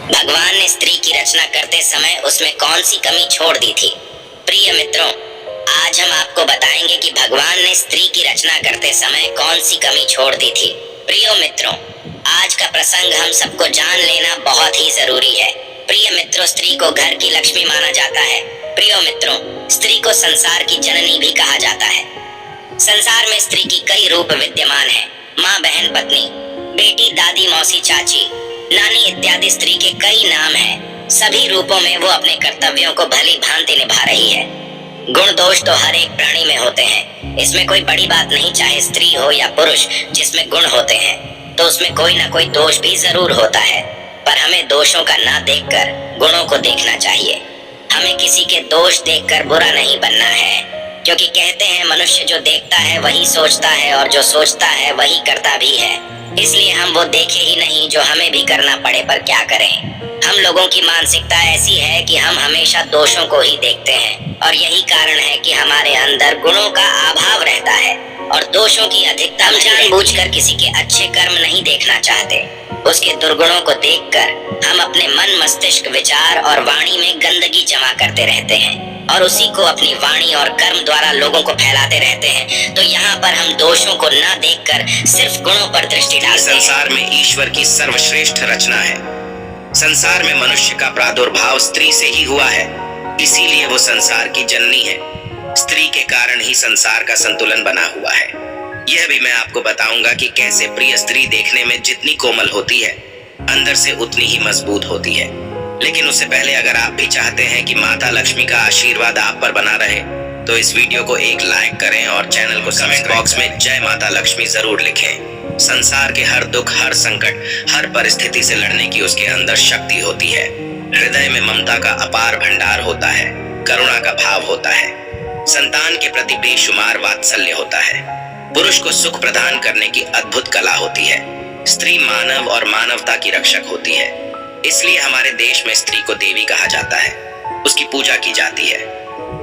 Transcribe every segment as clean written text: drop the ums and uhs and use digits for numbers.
भगवान ने स्त्री की रचना करते समय उसमें कौन सी कमी छोड़ दी थी? प्रिय मित्रों, आज हम आपको बताएंगे कि भगवान ने स्त्री की रचना करते समय कौन सी कमी छोड़ दी थी। प्रिय मित्रों, आज का प्रसंग हम सबको जान लेना बहुत ही जरूरी है। प्रिय मित्रों, स्त्री को घर की लक्ष्मी माना जाता है। प्रिय मित्रों, स्त्री को संसार की जननी भी कहा जाता है। संसार में स्त्री की कई रूप विद्यमान है। माँ, बहन, पत्नी, बेटी, दादी, मौसी, चाची, नानी इत्यादि स्त्री के कई नाम हैं। सभी रूपों में वो अपने कर्तव्यों को भली भांति निभा रही है। गुण दोष तो हर एक प्राणी में होते हैं, इसमें कोई बड़ी बात नहीं। चाहे स्त्री हो या पुरुष, जिसमें गुण होते हैं तो उसमें कोई ना कोई दोष भी जरूर होता है। पर हमें दोषों का ना देखकर गुणों को देखना चाहिए। हमें किसी के दोष देखकर बुरा नहीं बनना है, क्योंकि कहते हैं मनुष्य जो देखता है वही सोचता है और जो सोचता है वही करता भी है। इसलिए हम वो देखे ही नहीं जो हमें भी करना पड़े, पर क्या करें। हम लोगों की मानसिकता ऐसी है कि हम हमेशा दोषों को ही देखते हैं और यही कारण है कि हमारे अंदर गुणों का अभाव रहता है और दोषों की अधिकता। हम जानबूझकर किसी के अच्छे कर्म नहीं देखना चाहते, उसके दुर्गुणों को देखकर हम अपने मन, मस्तिष्क, विचार और वाणी में गंदगी जमा करते रहते हैं और उसी को अपनी वाणी और कर्म द्वारा लोगों को फैलाते रहते हैं। तो यहाँ पर हम दोषों को न देखकर सिर्फ गुणों पर दृष्टि डालते हैं। संसार में ईश्वर की सर्वश्रेष्ठ रचना है। संसार में मनुष्य का प्रादुर्भाव स्त्री से ही हुआ है, इसीलिए वो संसार की जननी है। स्त्री के कारण ही संसार का संतुलन बना हुआ है। यह भी मैं आपको बताऊंगा कि कैसे प्रिय स्त्री देखने में जितनी कोमल होती है, अंदर से उतनी ही मजबूत होती है। लेकिन उससे पहले अगर आप भी चाहते हैं कि माता लक्ष्मी का आशीर्वाद आप पर बना रहे, तो इस वीडियो को एक लाइक करें और चैनल को कमेंट बॉक्स में जय माता लक्ष्मी जरूर लिखें। संसार के हर दुख, हर संकट, हर परिस्थिति से लड़ने की उसके अंदर शक्ति होती है। हृदय में ममता का अपार भंडार होता है, करुणा का भाव होता है, संतान के प्रति बेशुमार वात्सल्य होता है, पुरुष को सुख प्रदान करने की अद्भुत कला होती है। स्त्री मानव और मानवता की रक्षक होती है, इसलिए हमारे देश में स्त्री को देवी कहा जाता है, उसकी पूजा की जाती है।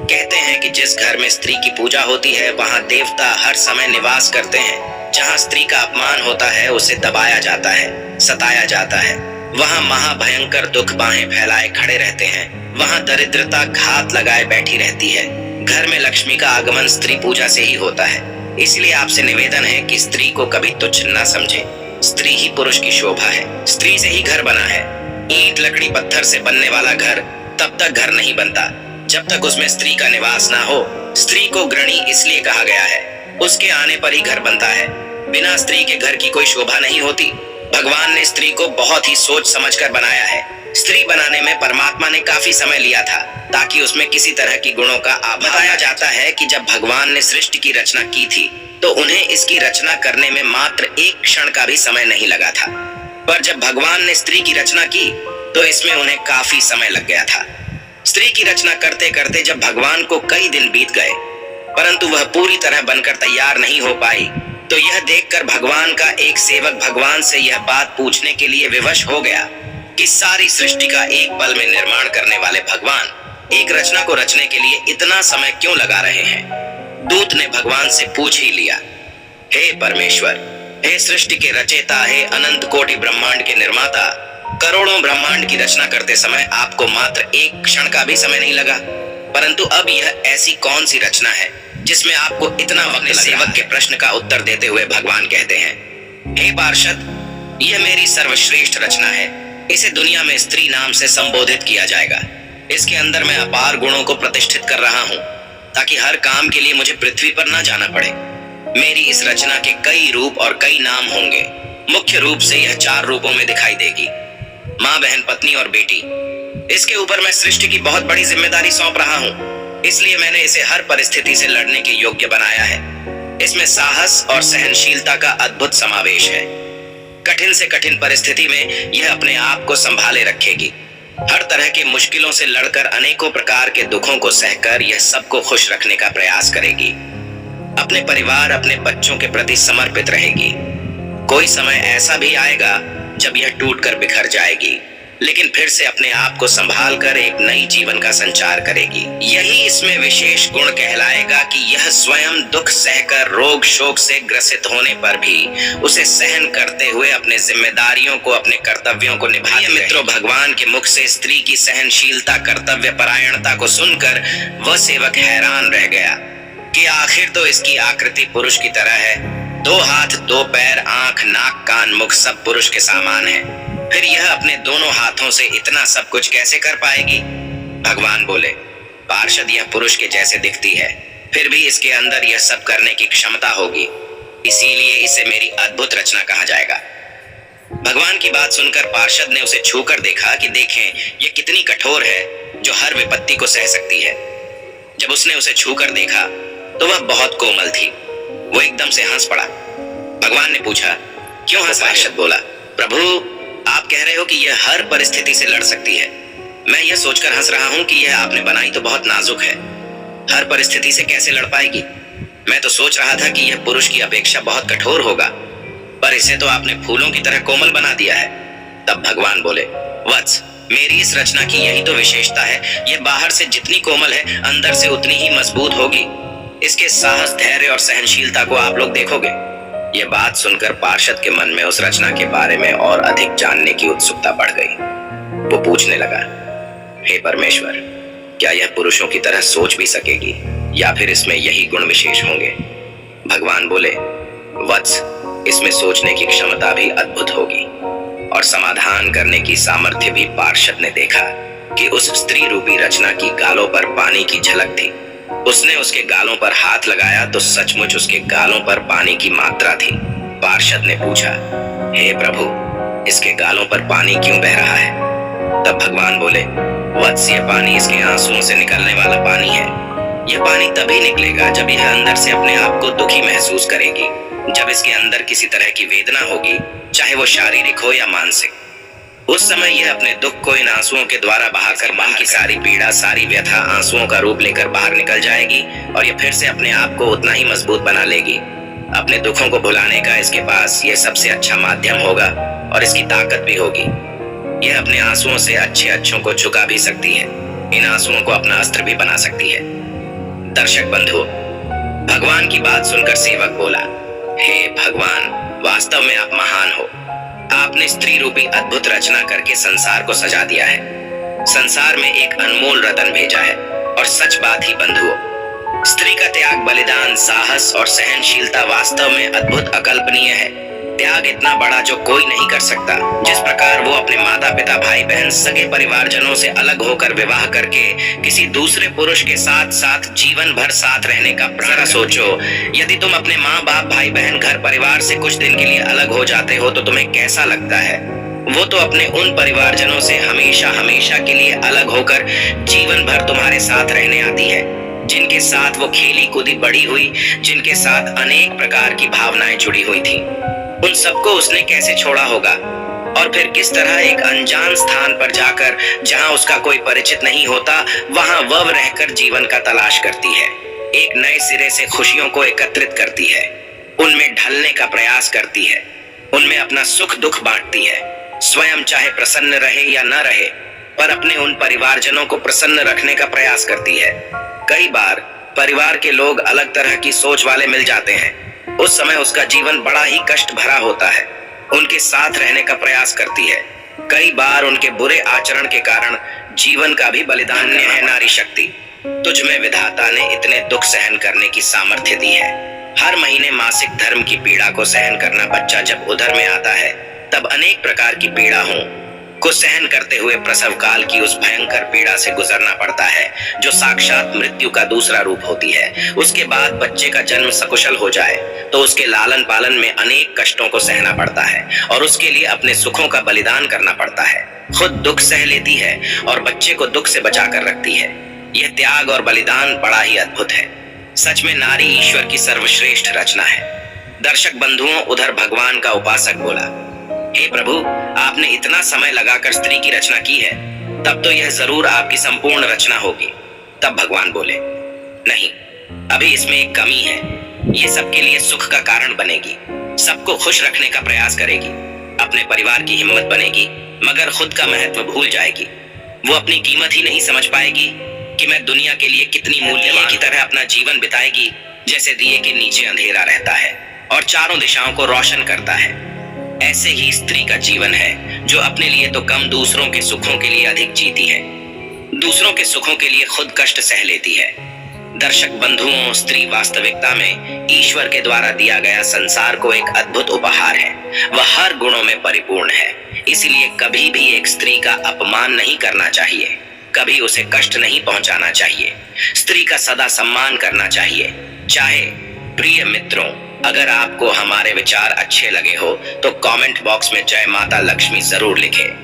कहते हैं कि जिस घर में स्त्री की पूजा होती है वहां देवता हर समय निवास करते हैं। जहां स्त्री का अपमान होता है, उसे दबाया जाता है, सताया जाता है, वहां महाभयंकर दुख बाहें फैलाए खड़े रहते हैं। वहां दरिद्रता घात लगाए बैठी रहती है। घर में लक्ष्मी का आगमन स्त्री पूजा से ही होता है। इसलिए आपसे निवेदन है कि स्त्री को कभी तुच्छ न समझें। स्त्री ही पुरुष की शोभा है। स्त्री से ही घर बना है। ईंट, लकड़ी, पत्थर से बनने वाला घर तब तक घर नहीं बनता जब तक उसमें स्त्री का निवास ना हो। स्त्री को गृहिणी इसलिए कहा गया है, उसके आने पर ही घर बनता है। बिना स्त्री के घर की कोई शोभा नहीं होती। भगवान ने स्त्री को बहुत ही सोच समझकर बनाया है। स्त्री बनाने में परमात्मा ने काफी समय लिया था ताकि उसमें किसी तरह की गुणों का अभाव। बताया जाता है कि जब भगवान ने सृष्टि की रचना की थी तो उन्हें इसकी रचना करने में मात्र एक क्षण का भी समय नहीं लगा था। पर जब भगवान ने स्त्री की रचना की तो इसमें उन्हें काफी समय लग गया था। स्त्री की रचना करते करते जब भगवान को कई दिन बीत गए परंतु वह पूरी तरह बनकर तैयार नहीं हो पाई, तो यह देखकर भगवान का एक सेवक भगवान से यह बात पूछने के लिए विवश हो गया कि सारी सृष्टि का एक पल में निर्माण करने वाले भगवान एक रचना को रचने के लिए इतना समय क्यों लगा रहे हैं। दूत ने भगवान से पूछ ही लिया, हे परमेश्वर, हे सृष्टि के रचेता, हे अनंत कोटि ब्रह्मांड के निर्माता, करोड़ों ब्रह्मांड की रचना करते समय आपको मात्र एक क्षण का भी समय नहीं लगा, परंतु अब यह ऐसी कौन सी रचना है जिसमें आपको इतना वक्त लगा। सेवक के प्रश्न का उत्तर देते हुए भगवान कहते हैं, हे पार्षद, यह मेरी सर्वश्रेष्ठ रचना है। इसे दुनिया में स्त्री नाम से संबोधित किया जाएगा। इसके अंदर मैं अपार गुणों को प्रतिष्ठित कर रहा हूँ ताकि हर काम के लिए मुझे पृथ्वी पर ना जाना पड़े। मेरी इस रचना के कई रूप और कई नाम होंगे। मुख्य रूप से यह 4 रूपों में दिखाई देगी, माँ, बहन, पत्नी और बेटी। इसके ऊपर मैं सृष्टि की बहुत बड़ी जिम्मेदारी सौंप रहा हूँ, इसलिए मैंने इसे हर परिस्थिति से लड़ने के योग्य बनाया है। इसमें साहस और सहनशीलता का अद्भुत समावेश है। कठिन से कठिन परिस्थिति में यह अपने आप को संभाले रखेगी। हर तरह के मुश्किलों से लड़कर अनेकों प्रकार के दुखों को सहकर यह सबको खुश रखने का प्रयास करेगी। अपने परिवार, अपने बच्चों के प्रति समर्पित रहेगी। कोई समय ऐसा भी आएगा जब यह टूटकर बिखर जाएगी, लेकिन फिर से अपने आप को संभाल कर एक नई जीवन का संचार करेगी। यही इसमें विशेष गुण कहलाएगा कि यह स्वयं दुख सहकर रोग शोक से ग्रसित होने पर भी उसे सहन करते हुए अपने जिम्मेदारियों को, अपने कर्तव्यों को निभाती है। मित्रों, भगवान के मुख से स्त्री की सहनशीलता, कर्तव्य परायणता को सुनकर वह सेवक हैरान रह गया कि आखिर तो इसकी आकृति पुरुष की तरह है। 2 हाथ 2 पैर, आंख नाक कान मुख सब पुरुष के समान है, फिर यह अपने दोनों हाथों से इतना सब कुछ कैसे कर पाएगी? भगवान बोले, पार्षद, यह पुरुष के जैसे दिखती है, फिर भी इसके अंदर यह सब करने की क्षमता होगी, इसीलिए इसे मेरी अद्भुत रचना कहा जाएगा। भगवान की बात सुनकर पार्षद ने उसे छूकर देखा कि देखें यह कितनी कठोर है जो हर विपत्ति को सह सकती है। जब उसने उसे छूकर देखा तो वह बहुत कोमल थी। वो एकदम से हंस पड़ा। भगवान ने पूछा, क्यों हंस? पार्षद बोला, प्रभु, आप कह रहे हो कि यह हर परिस्थिति से लड़ सकती है। मैं यह सोचकर हंस रहा हूं कि यह आपने बनाई तो बहुत नाजुक है, हर परिस्थिति से कैसे लड़ पाएगी? मैं तो सोच रहा था कि यह पुरुष की अपेक्षा बहुत कठोर होगा, पर इसे तो आपने फूलों की तरह कोमल बना दिया है। तब भगवान बोले, वत्स, मेरी इस रचना की यही तो विशेषता है, यह बाहर से जितनी कोमल है अंदर से उतनी ही मजबूत होगी। इसके साहस, धैर्य और सहनशीलता को आप लोग देखोगे। यह बात सुनकर पार्षद के मन में उस रचना के बारे में और अधिक जानने की उत्सुकता बढ़ गई। वो पूछने लगा, हे परमेश्वर, क्या यह पुरुषों की तरह सोच भी सकेगी या फिर इसमें यही गुण विशेष होंगे? भगवान बोले, वत्स, इसमें सोचने की क्षमता भी अद्भुत होगी और समाधान करने की सामर्थ्य भी। पार्षद ने देखा कि उस स्त्री रूपी रचना की गालों पर पानी की झलक थी। उसने उसके गालों पर हाथ लगाया तो सचमुच उसके गालों पर पानी की मात्रा थी। पार्षद ने पूछा, हे प्रभु, इसके गालों पर पानी क्यों बह रहा है? तब भगवान बोले, वत्स, यह पानी इसके आंसुओं से निकलने वाला पानी है। यह पानी तभी निकलेगा जब यह अंदर से अपने आप को दुखी महसूस करेगी, जब इसके अंदर किसी तरह की वेदना होगी, चाहे वो शारीरिक हो या मानसिक। उस समय यह अपने दुख को इन आंसुओं के द्वारा बहाकर मन की सारी पीड़ा, सारी व्यथा आंसुओं का रूप लेकर बाहर निकल जाएगी और यह फिर से अपने आप को उतना ही मजबूत बना लेगी। अपने दुखों को भुलाने का इसके पास यह सबसे अच्छा माध्यम होगा और इसकी ताकत भी होगी। यह अपने आंसुओं से अच्छे अच्छों को झुका भी सकती है, इन आंसुओं को अपना अस्त्र भी बना सकती है। दर्शक बंधु, भगवान की बात सुनकर सेवक बोला, हे भगवान, वास्तव में आप महान हो। आपने स्त्री रूपी अद्भुत रचना करके संसार को सजा दिया है, संसार में एक अनमोल रतन भेजा है। और सच बात ही बंधुओं, स्त्री का त्याग, बलिदान, साहस और सहनशीलता वास्तव में अद्भुत, अकल्पनीय है। त्याग इतना बड़ा जो कोई नहीं कर सकता। जिस प्रकार वो अपने माता पिता, भाई बहन, सगे परिवारजनों से अलग होकर विवाह करके किसी दूसरे पुरुष के साथ साथ जीवन भर साथ रहने का प्रण सोचो। यदि तुम अपने माँ बाप, भाई बहन, घर परिवार से कुछ दिन के लिए अलग हो जाते हो तो तुम्हें कैसा लगता है? वो तो अपने उन परिवारजनों से हमेशा हमेशा के लिए अलग होकर जीवन भर तुम्हारे साथ रहने आती है, जिनके साथ वो खेली कूदी बड़ी हुई, जिनके साथ अनेक प्रकार की भावनाएं जुड़ी हुई थी। उन सबको उसने कैसे छोड़ा होगा और फिर किस तरह एक अनजान स्थान पर जाकर, जहां उसका कोई परिचित नहीं होता, वहां वह रहकर जीवन का तलाश करती है, एक नए सिरे से खुशियों को एकत्रित करती है, उनमें ढलने का प्रयास करती है, उनमें अपना सुख दुख बांटती है। स्वयं चाहे प्रसन्न रहे या न रहे, पर अपने उन परिवारजनों को प्रसन्न रखने का प्रयास करती है। कई बार परिवार के लोग अलग तरह की सोच वाले मिल जाते हैं, उस समय उसका जीवन बड़ा ही कष्ट भरा होता है। उनके साथ रहने का प्रयास करती है। कई बार उनके बुरे आचरण के कारण जीवन का भी बलिदान है। नारी शक्ति, तुझ में विधाता ने इतने दुख सहन करने की सामर्थ्य दी है। हर महीने मासिक धर्म की पीड़ा को सहन करना बच्चा जब उदर में आता है, तब अनेक प्रकार की पीड़ा को सहन करते हुए प्रसव काल की उस भयंकर पीड़ा से गुजरना पड़ता है, जो साक्षात मृत्यु का दूसरा रूप होती है। उसके बाद बच्चे का जन्म सकुशल हो जाए तो उसके लालन पालन में अनेक कष्टों को सहना पड़ता है और उसके लिए अपने सुखों का बलिदान करना पड़ता है। खुद दुख सह लेती है और बच्चे को दुख से बचा कर रखती है। यह त्याग और बलिदान बड़ा ही अद्भुत है। सच में नारी ईश्वर की सर्वश्रेष्ठ रचना है। दर्शक बंधुओं, उधर भगवान का उपासक बोला, हे प्रभु, आपने इतना समय लगाकर स्त्री की रचना की है, तब तो यह जरूर आपकी संपूर्ण रचना होगी। तब भगवान बोले, नहीं, अभी इसमें एक कमी है। ये सबके लिए सुख का कारण बनेगी, सबको खुश रखने का प्रयास करेगी। अपने परिवार की हिम्मत बनेगी मगर खुद का महत्व भूल जाएगी। वो अपनी कीमत ही नहीं समझ पाएगी कि मैं दुनिया के लिए कितनी मूल्यवान की तरह अपना जीवन बिताएगी जैसे दिए के नीचे अंधेरा रहता है और चारों दिशाओं को रोशन करता है। ऐसे ही स्त्री का जीवन है जो अपने लिए तो कम दूसरों के सुखों के लिए अधिक जीती है, दूसरों के सुखों के लिए खुद कष्ट सह लेती है। दर्शक बंधुओं, स्त्री वास्तविकता में ईश्वर के द्वारा दिया गया संसार को एक अद्भुत उपहार है। वह हर गुणों में परिपूर्ण है, इसीलिए कभी भी एक स्त्री का अपमान नहीं करना चाहिए, कभी उसे कष्ट नहीं पहुंचाना चाहिए। स्त्री का सदा सम्मान करना चाहिए। चाहे प्रिय मित्रों, अगर आपको हमारे विचार अच्छे लगे हो तो कमेंट बॉक्स में जय माता लक्ष्मी जरूर लिखें।